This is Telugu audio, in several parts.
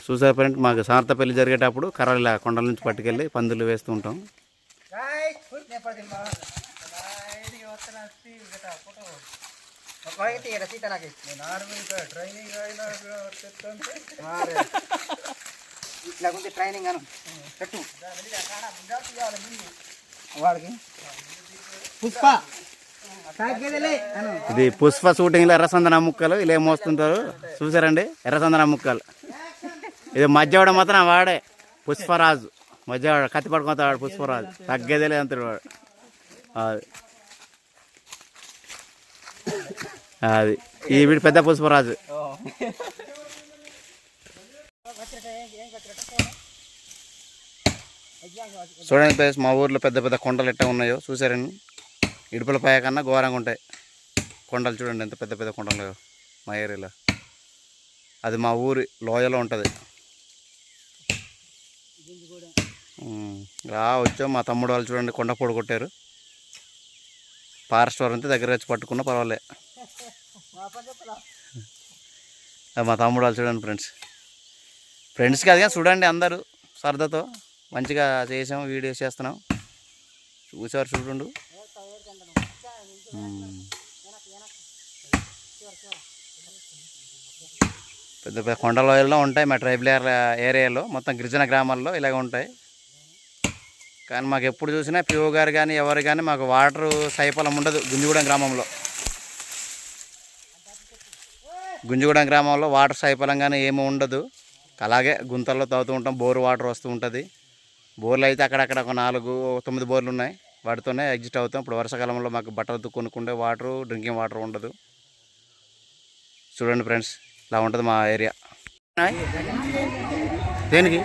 చూసారు ఫ్రెండ్, మాకు సార్త పెళ్లి జరిగేటప్పుడు కర్రలు ఇలా కొండల నుంచి పట్టుకెళ్ళి పందులు వేస్తూ ఉంటాం. ఇది పుష్ప షూటింగ్ లో ఎర్రసందన ముక్కలు ఇలా మోస్తుంటారు చూసారండి. ఎర్రసందన ముక్కలు ఇది మధ్యవాడ మాత్రం వాడే పుష్పరాజు. మధ్యవాడ కత్తి పడుకుంటా వాడు పుష్పరాజు, తగ్గేదేలే అంటాడు వాడు. అది ఈ వీడు పెద్ద పుష్పరాజు. చూడండి ప్లేస్, మా ఊర్లో పెద్ద పెద్ద కొండలు ఎట్లా ఉన్నాయో చూసారండి. ఇడుపుల పాయ కన్నా ఘోరంగా ఉంటాయి కొండలు. చూడండి ఎంత పెద్ద పెద్ద కొండలు మా ఏరియాలో. అది మా ఊరి లోయలో ఉంటుంది. వచ్చాం, మా తమ్ముడు వాళ్ళు చూడండి కొండ పొడి కొట్టారు. ఫారెస్ట్ వారు అంతే దగ్గర వచ్చి పట్టుకున్నా పర్వాలే. మా తమ్ముడు వాళ్ళు చూడండి ఫ్రెండ్స్ కాదు కానీ చూడండి అందరూ సరదాతో మంచిగా చేసాము, వీడియోస్ చేస్తున్నాం. చూసారు చూడండు. పెద్ద పెద్ద కొండ లోయల్లో ఉంటాయి మా ట్రైబల్ ఏరియాలో, మొత్తం గిరిజన గ్రామాల్లో ఇలాగ ఉంటాయి. కానీ మాకు ఎప్పుడు చూసినా పిఓ గారు కానీ ఎవరు కానీ మాకు వాటర్ సైఫలం ఉండదు. గుంజుగూడెం గ్రామంలో వాటర్ సైఫలం కానీ ఏమీ ఉండదు. అలాగే గుంతల్లో తాగుతూ ఉంటాం. బోరు వాటర్ వస్తూ ఉంటుంది. బోర్లు అయితే అక్కడక్కడ ఒక 9 బోర్లు ఉన్నాయి, వాటితోనే ఎగ్జిట్ అవుతాం. ఇప్పుడు వర్షాకాలంలో మాకు బట్టలు కొనుక్కుంటే వాటరు, డ్రింకింగ్ వాటర్ ఉండదు. చూడండి ఫ్రెండ్స్, ఇలా ఉంటుంది మా ఏరియా. దేనికి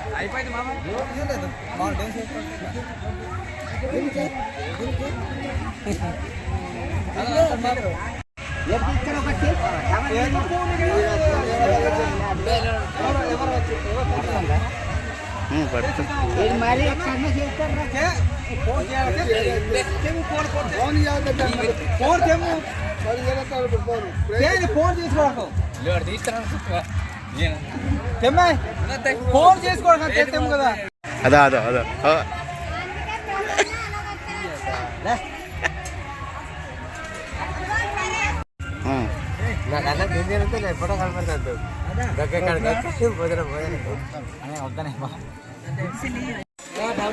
అదా అదా అదా నాకన్నా తింటే ఎప్పుడో కనపడుతుంది. బాబు